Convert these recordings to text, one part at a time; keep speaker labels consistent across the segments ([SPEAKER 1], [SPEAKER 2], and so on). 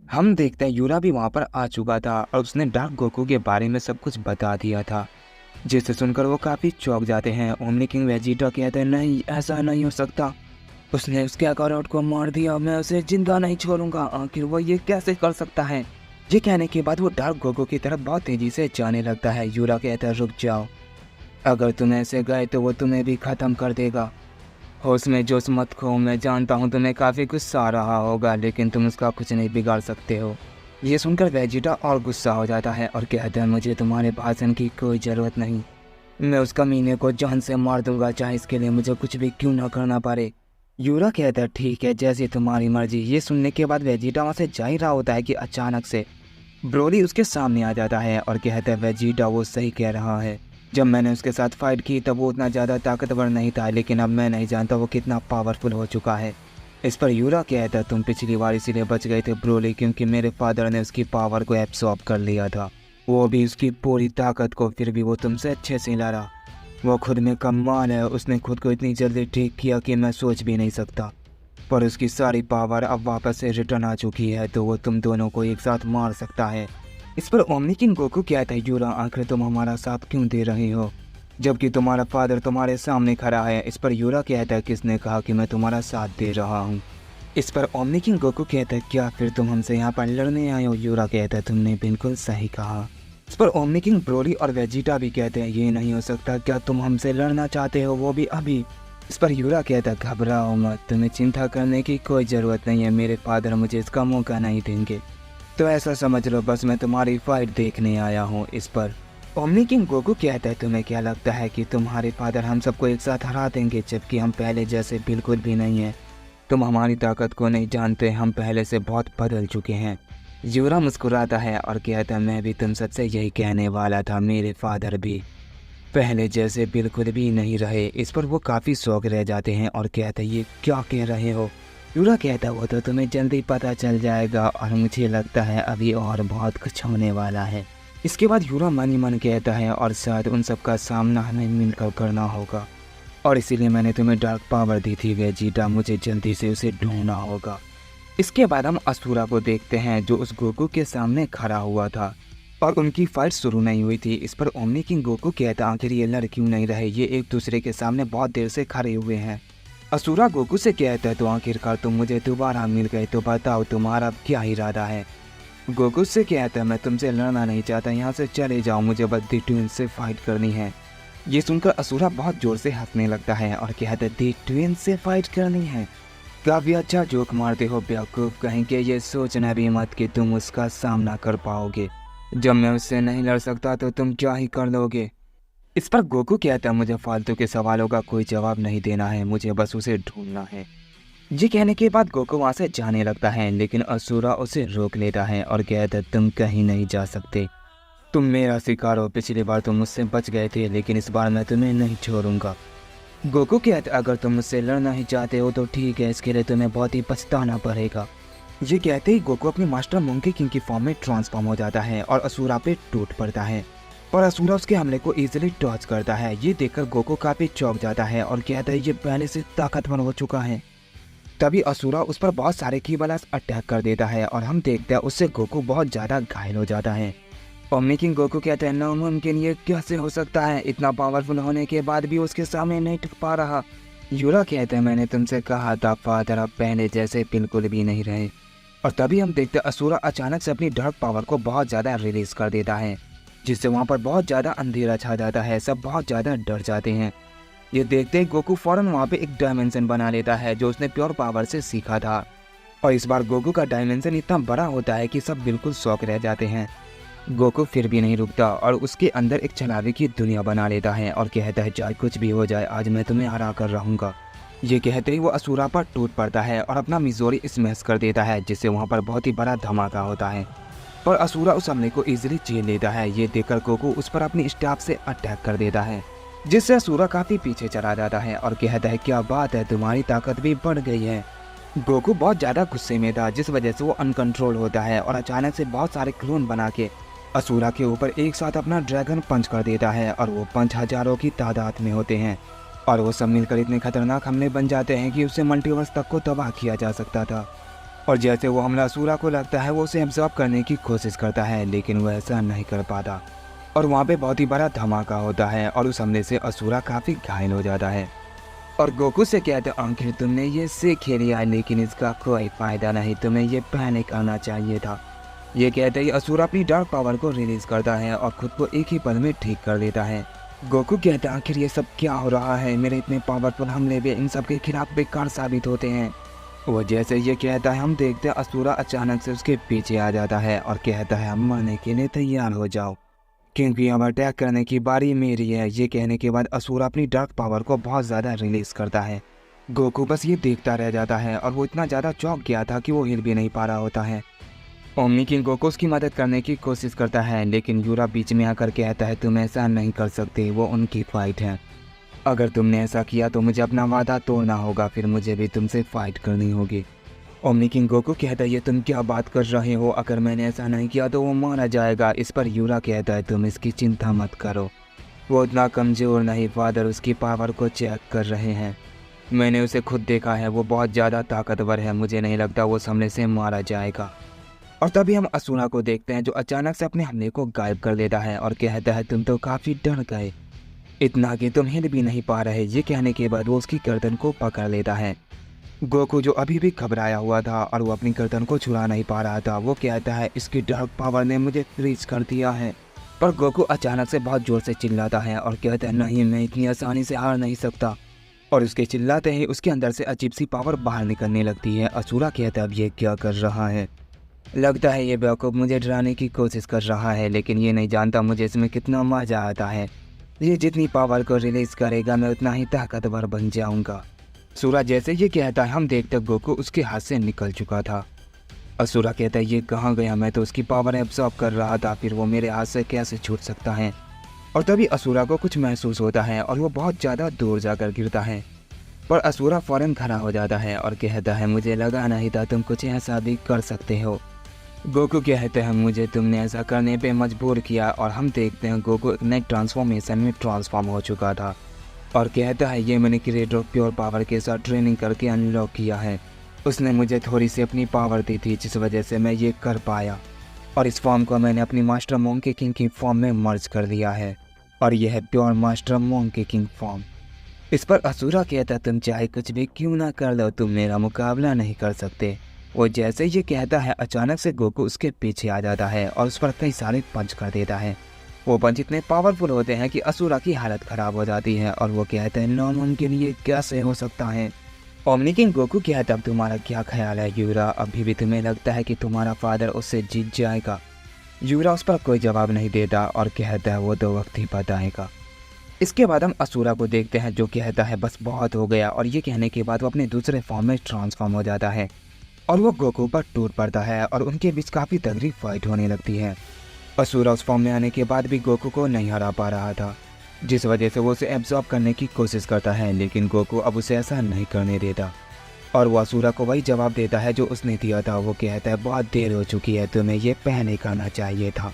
[SPEAKER 1] हम देखते हैं यूरा भी वहाँ पर आ चुका था और उसने डार्क गोकू के बारे में सब कुछ बता दिया था, जिसे सुनकर वो काफ़ी चौंक जाते हैं। ओमनी किंग वेजिटा कहते हैं नहीं, ऐसा नहीं हो सकता, उसने उसके काकारोट को मार दिया, मैं उसे जिंदा नहीं छोड़ूंगा, आखिर वो ये कैसे कर सकता है। ये कहने के बाद वो डार्क गोकू की तरफ बहुत तेजी से जाने लगता है। यूरा कहता है रुक जाओ, अगर तुम ऐसे गए तो वो तुम्हें भी ख़त्म कर देगा। होश में जोश मत खो, मैं जानता हूँ तुम्हें काफ़ी गुस्सा आ रहा होगा, लेकिन तुम उसका कुछ नहीं बिगाड़ सकते हो। ये सुनकर वेजिटा और गुस्सा हो जाता है और कहता है मुझे तुम्हारे भाषण की कोई ज़रूरत नहीं, मैं उस कमीने को जान से मार दूंगा, चाहे इसके लिए मुझे कुछ भी क्यों ना करना पड़े। यूरा कहता है ठीक है, जैसी तुम्हारी मर्जी। ये सुनने के बाद वेजिटा वहाँ से जा ही रहा होता है कि अचानक से ब्रोली उसके सामने आ जाता है और कहता है वेजिटा वो सही कह रहा है, जब मैंने उसके साथ फाइट की तब वो उतना ज़्यादा ताकतवर नहीं था, लेकिन अब मैं नहीं जानता वो कितना पावरफुल हो चुका है। इस पर यूरा कहता है तुम पिछली बार इसीलिए बच गए थे ब्रोली, क्योंकि मेरे फादर ने उसकी पावर को एब्सॉर्ब कर लिया था, वो भी उसकी पूरी ताकत को, फिर भी वो तुमसे अच्छे से लड़ा। वो खुद में कमाल है, उसने खुद को इतनी जल्दी ठीक किया कि मैं सोच भी नहीं सकता, पर उसकी सारी पावर अब वापस से रिटर्न आ चुकी है, तो वो तुम दोनों को एक साथ मार सकता है। इस पर ओमनी किंग गोकू कहता है यूरा आखिर तुम हमारा साथ क्यों दे रहे हो, जबकि तुम्हारा फादर तुम्हारे सामने खड़ा है। इस पर यूरा कहता है किसने कहा कि मैं तुम्हारा साथ दे रहा हूँ। इस पर ओमनी किंग गोकू कहता है क्या फिर तुम हमसे यहाँ पर लड़ने आए हो। यूरा कहता है तुमने बिल्कुल सही कहा। इस पर ओमनी किंग ब्रोली और वेजिटा भी कहते हैं ये नहीं हो सकता, क्या तुम हमसे लड़ना चाहते हो, वो भी अभी। इस पर यूरा कहता है घबराओ मत, तुम्हें चिंता करने की कोई ज़रूरत नहीं है, मेरे फादर मुझे इसका मौका नहीं देंगे, तो ऐसा समझ लो बस मैं तुम्हारी फाइट देखने आया हूँ। इस पर ओमनी किंग गोकू कहता है तुम्हें क्या लगता है कि तुम्हारे फादर हम सबको एक साथ हरा देंगे, जबकि हम पहले जैसे बिल्कुल भी नहीं हैं, तुम हमारी ताकत को नहीं जानते, हम पहले से बहुत बदल चुके हैं। यूरा मुस्कुराता है और कहता है मैं भी तुम सबसे यही कहने वाला था, मेरे फादर भी पहले जैसे बिल्कुल भी नहीं रहे। इस पर वो काफ़ी शौक रह जाते हैं और कहते हैं ये क्या कह रहे हो। यूरा कहता है वो तो तुम्हें जल्दी पता चल जाएगा और मुझे लगता है अभी और बहुत कुछ होने वाला है। इसके बाद यूरा मन ही मन कहता है और शायद उन सब का सामना हमें मिलकर करना होगा, और इसीलिए मैंने तुम्हें डार्क पावर दी थी वेजिटा, मुझे जल्दी से उसे ढूंढना होगा। इसके बाद हम असुरा को देखते हैं जो उस गोकू के सामने खड़ा हुआ था और उनकी फाइट शुरू नहीं हुई थी। इस पर ओमनी किंग गोकू कहता आखिर ये लड़ क्यों नहीं रहे, ये एक दूसरे के सामने बहुत देर से खड़े हुए हैं। असुरा गोकू से कहता है तो आखिरकार तुम मुझे दोबारा मिल गए, तो बताओ तुम्हारा क्या इरादा है। गोकू से कहता है मैं तुमसे लड़ना नहीं चाहता, यहाँ से चले जाओ, मुझे बस दी ट्विन से फाइट करनी है। ये सुनकर असुरा बहुत जोर से हंसने लगता है और कहता है दी ट्विन से फाइट करनी है, काफ़ी अच्छा जोक मारते हो बेवकूफ़, कहीं के ये सोचना भी मत कि तुम उसका सामना कर पाओगे, जब मैं उससे नहीं लड़ सकता तो तुम क्या ही कर लोगे। इस पर गोकू कहता है मुझे फालतू के सवालों का कोई जवाब नहीं देना है, मुझे बस उसे ढूंढना है। ये कहने के बाद गोकू वहाँ से जाने लगता है, लेकिन असुरा उसे रोक लेता है और कहता है तुम कहीं नहीं जा सकते, तुम मेरा शिकार हो, पिछली बार तुम मुझसे बच गए थे, लेकिन इस बार मैं तुम्हें नहीं छोड़ूंगा। गोकू कहता है अगर तुम मुझसे लड़ना ही चाहते हो तो ठीक है, इसके लिए तुम्हें बहुत ही पछताना पड़ेगा। ये कहते ही गोकू अपनी मास्टर मंकी किंग की फॉर्म में ट्रांसफॉर्म हो जाता है और असुरा पे टूट पड़ता है, पर असुरा उसके हमले को इजीली डॉज करता है। ये देखकर गोकू काफ़ी चौंक जाता है और कहता है ये पहले से ताकतवर हो चुका है। तभी असुरा उस पर बहुत सारे की बलास अटैक कर देता है और हम देखते हैं उससे गोकू बहुत ज़्यादा घायल हो जाता है। ओमनी किंग गोकू कहते हैं नामुमकिन, ये कैसे हो सकता है, इतना पावरफुल होने के बाद भी उसके सामने नहीं टिक पा रहा। यूरा कहते हैं मैंने तुमसे कहा था फादर अब पहले जैसे बिल्कुल भी नहीं रहे। और तभी हम देखते हैं असुरा अचानक से अपनी डार्क पावर को बहुत ज़्यादा रिलीज कर देता है, जिससे वहाँ पर बहुत ज़्यादा अंधेरा छा जाता है, सब बहुत ज़्यादा डर जाते हैं। ये देखते ही गोकू फौरन वहाँ पे एक डायमेंशन बना लेता है जो उसने प्योर पावर से सीखा था, और इस बार गोकू का डायमेंशन इतना बड़ा होता है कि सब बिल्कुल शॉक रह जाते हैं। गोकू फिर भी नहीं रुकता और उसके अंदर एक छलावे की दुनिया बना लेता है और कहता है चाहे कुछ भी हो जाए आज मैं तुम्हें हरा कर रहूँगा। ये कहते ही वो असुरा पर टूट पड़ता है और अपना मिजोरी स्मैश कर देता है, जिससे वहाँ पर बहुत ही बड़ा धमाका होता है, पर असुरा उस हमले को इजीली झेल लेता है। ये देखकर गोकू उस पर अपनी स्टाफ से अटैक कर देता है, जिससे असुरा काफ़ी पीछे चला जाता है और कहता है क्या बात है, तुम्हारी ताकत भी बढ़ गई है। गोकू बहुत ज़्यादा गुस्से में था, जिस वजह से वो अनकंट्रोल होता है और अचानक से बहुत सारे क्लोन बना के असुरा के ऊपर एक साथ अपना ड्रैगन पंच कर देता है, और वो पंच हजारों की तादाद में होते हैं और वो सब मिलकर इतने खतरनाक हमले बन जाते हैं कि उससे मल्टीवर्स तक को तबाह किया जा सकता था। और जैसे वो हमला असुरा को लगता है, वो उसे एब्जॉर्ब करने की कोशिश करता है, लेकिन वो ऐसा नहीं कर पाता और वहाँ पे बहुत ही बड़ा धमाका होता है और उस हमले से असुरा काफ़ी घायल हो जाता है। और गोकू से कहते हैं, आखिर तुमने ये सीख लिया लेकिन इसका कोई फ़ायदा नहीं, तुम्हें ये पहले करना चाहिए था। ये कहते ही असुरा अपनी डार्क पावर को रिलीज़ करता है और खुद को एक ही पल में ठीक कर देता है। गोकू कहता है, आखिर ये सब क्या हो रहा है, मेरे इतने पावरफुल हमले भी इन सब के खिलाफ बेकार साबित होते हैं। वो जैसे ये कहता है, हम देखते हैं असुरा अचानक से उसके पीछे आ जाता है और कहता है, हम मरने के लिए तैयार हो जाओ क्योंकि अब अटैक करने की बारी मेरी है। ये कहने के बाद असुरा अपनी डार्क पावर को बहुत ज़्यादा रिलीज़ करता है। गोकू बस ये देखता रह जाता है और वो इतना ज़्यादा चौंक गया था कि वो हिल भी नहीं पा रहा होता है। ओमनी किंग गोकू की मदद करने की कोशिश करता है, लेकिन यूरा बीच में आकर कहता है, तुम ऐसा नहीं कर सकते, वो उनकी फाइट है। अगर तुमने ऐसा किया तो मुझे अपना वादा तोड़ना होगा, फिर मुझे भी तुमसे फाइट करनी होगी। ओमनी किंग गोकू कहता है, ये तुम क्या बात कर रहे हो, अगर मैंने ऐसा नहीं किया तो वो मारा जाएगा। इस पर यूरा कहता है, तुम इसकी चिंता मत करो, वो उतना कमज़ोर नहीं, फादर उसकी पावर को चेक कर रहे हैं। मैंने उसे खुद देखा है, वो बहुत ज़्यादा ताकतवर है, मुझे नहीं लगता वो सामने से मारा जाएगा। और तभी हम असुरा को देखते हैं जो अचानक से अपने हमले को गायब कर देता है और कहता है, तुम तो काफ़ी डर गए, इतना कि तुम हिल भी नहीं पा रहे। ये कहने के बाद वो उसकी गर्दन को पकड़ लेता है। गोकू जो अभी भी घबराया हुआ था और वो अपनी गर्दन को छुड़ा नहीं पा रहा था, वो कहता है, इसकी डार्क पावर ने मुझे फ्रीज कर दिया है। पर गोकू अचानक से बहुत ज़ोर से चिल्लाता है और कहता है, नहीं, मैं इतनी आसानी से हार नहीं सकता। और उसके चिल्लाते ही उसके अंदर से अजीब सी पावर बाहर निकलने लगती है। असुरा कहता है, अब ये क्या कर रहा है, लगता है ये बेवकूफ़ मुझे डराने की कोशिश कर रहा है, लेकिन ये नहीं जानता मुझे इसमें कितना मज़ा आता है। ये जितनी पावर को रिलीज़ करेगा मैं उतना ही ताकतवर बन जाऊंगा। असुरा जैसे ये कहता है, हम देखते गोकू उसके हाथ से निकल चुका था। असुरा कहता है, ये कहाँ गया, मैं तो उसकी पावर एब्जॉर्ब कर रहा था, फिर वो मेरे हाथ से कैसे छूट सकता है। और तभी असुरा को कुछ महसूस होता है और वो बहुत ज़्यादा दूर जाकर गिरता है। पर असुरा फ़ौरन खड़ा हो जाता है और कहता है, मुझे लगा नहीं था तुम कुछ ऐसा भी कर सकते हो। गोकू कहते हैं, मुझे तुमने ऐसा करने पे मजबूर किया। और हम देखते हैं गोकू एक नए ट्रांसफॉर्मेशन में ट्रांसफॉर्म हो चुका था और कहता है, ये मैंने क्रिएटर प्योर पावर के साथ ट्रेनिंग करके अनलॉक किया है। उसने मुझे थोड़ी सी अपनी पावर दी थी जिस वजह से मैं ये कर पाया, और इस फॉर्म को मैंने अपनी मास्टर मोंकी किंग की फॉर्म में मर्ज कर दिया है और यह है pure master monkey king form. इस पर असुरा कहता, तुम चाहे कुछ भी क्यों ना कर लो, तुम मेरा मुकाबला नहीं कर सकते। वो जैसे ये कहता है अचानक से गोकू उसके पीछे आ जाता है और उस पर कई सारे पंच कर देता है। वो पंच इतने पावरफुल होते हैं कि असुरा की हालत ख़राब हो जाती है और वो कहते हैं, नामुमकिन, ये कैसे हो सकता है। ओमनी किंग गोकू कहता, अब तुम्हारा क्या ख्याल है यूरा, अभी भी तुम्हें लगता है कि तुम्हारा फादर उससे जीत जाएगा। यूरा उस पर कोई जवाब नहीं देता और कहता है, वो तो वक्त ही बताएगा। इसके बाद हम असुरा को देखते हैं जो कहता है, बस बहुत हो गया। और ये कहने के बाद वो अपने दूसरे फॉर्म में ट्रांसफॉर्म हो जाता है और वो गोकू पर टूट पड़ता है और उनके बीच काफ़ी तगड़ी फाइट होने लगती है। असुरा उस फॉर्म में आने के बाद भी गोकू को नहीं हरा पा रहा था, जिस वजह से वो उसे एब्जॉर्ब करने की कोशिश करता है, लेकिन गोकू अब उसे ऐसा नहीं करने देता और वो असुरा को वही जवाब देता है जो उसने दिया था। वो कहता है, बहुत देर हो चुकी है, तुम्हें ये पहले करना चाहिए था।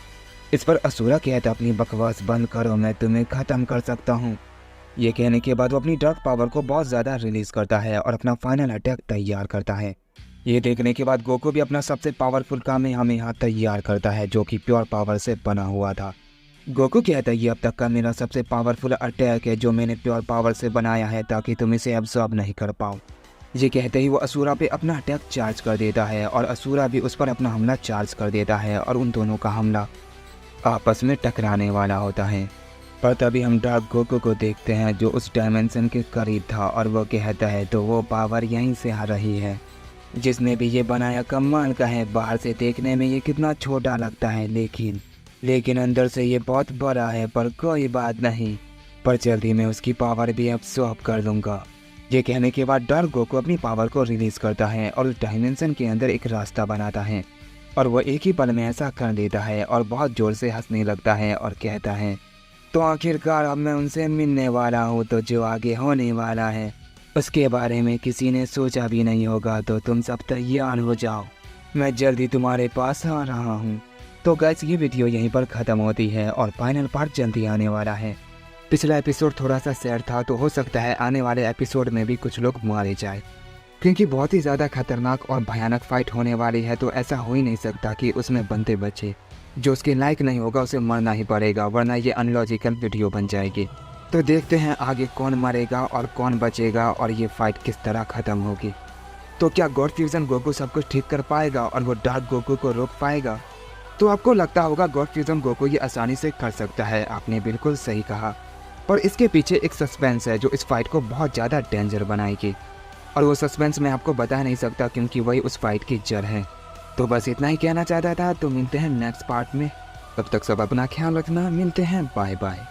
[SPEAKER 1] इस पर असुरा कहता है, अपनी बकवास बंद करो, मैं तुम्हें ख़त्म कर सकता हूँ। ये कहने के बाद वो अपनी डार्क पावर को बहुत ज़्यादा रिलीज़ करता है और अपना फाइनल अटैक तैयार करता है। ये देखने के बाद गोकू भी अपना सबसे पावरफुल कामेहामेहा तैयार करता है जो कि प्योर पावर से बना हुआ था। गोकू कहता है, ये अब तक का मेरा सबसे पावरफुल अटैक है जो मैंने प्योर पावर से बनाया है ताकि तुम इसे एब्जॉर्ब नहीं कर पाओ। ये कहते ही वो असुरा पे अपना अटैक चार्ज कर देता है और असुरा भी उस पर अपना हमला चार्ज कर देता है और उन दोनों का हमला आपस में टकराने वाला होता है। पर तभी हम डार्क गोकू को देखते हैं जो उस डायमेंशन के करीब था और वो कहता है, तो वो पावर यहीं से आ रही है। जिसने भी ये बनाया कमाल का है, बाहर से देखने में ये कितना छोटा लगता है लेकिन अंदर से ये बहुत बड़ा है। पर कोई बात नहीं, पर जल्दी मैं उसकी पावर भी एब्सॉर्ब कर लूँगा। ये कहने के बाद डार्क गोकू अपनी पावर को रिलीज़ करता है और उस डायमेंशन के अंदर एक रास्ता बनाता है और वह एक ही पल में ऐसा कर देता है और बहुत ज़ोर से हंसने लगता है और कहता है, तो आखिरकार अब मैं उनसे मिलने वाला हूँ, तो जो आगे होने वाला है उसके बारे में किसी ने सोचा भी नहीं होगा। तो तुम सब तैयार हो जाओ, मैं जल्दी तुम्हारे पास आ रहा हूँ। तो गाइस, ये वीडियो यहीं पर ख़त्म होती है और फाइनल पार्ट जल्दी आने वाला है। पिछला एपिसोड थोड़ा सा सैड था, तो हो सकता है आने वाले एपिसोड में भी कुछ लोग मारे जाए। क्योंकि बहुत ही ज़्यादा खतरनाक और भयानक फाइट होने वाली है, तो ऐसा हो ही नहीं सकता कि उसमें बनते बचे। जो उसके लायक नहीं होगा उसे मरना ही पड़ेगा, वरना ये अनलॉजिकल वीडियो बन जाएगी। तो देखते हैं आगे कौन मरेगा और कौन बचेगा और ये फाइट किस तरह ख़त्म होगी। तो क्या गॉड फ्यूजन गोकू सब कुछ ठीक कर पाएगा और वो डार्क गोकू को रोक पाएगा? तो आपको लगता होगा गॉड फ्यूजन गोकू ये आसानी से कर सकता है, आपने बिल्कुल सही कहा। पर इसके पीछे एक सस्पेंस है जो इस फाइट को बहुत ज़्यादा डेंजर बनाएगी, और वो सस्पेंस मैं आपको बता नहीं सकता क्योंकि वही उस फाइट की जड़ है। तो बस इतना ही कहना चाहता था। तो मिलते हैं नेक्स्ट पार्ट में, तब तक सब अपना ख्याल रखना। मिलते हैं, बाय बाय।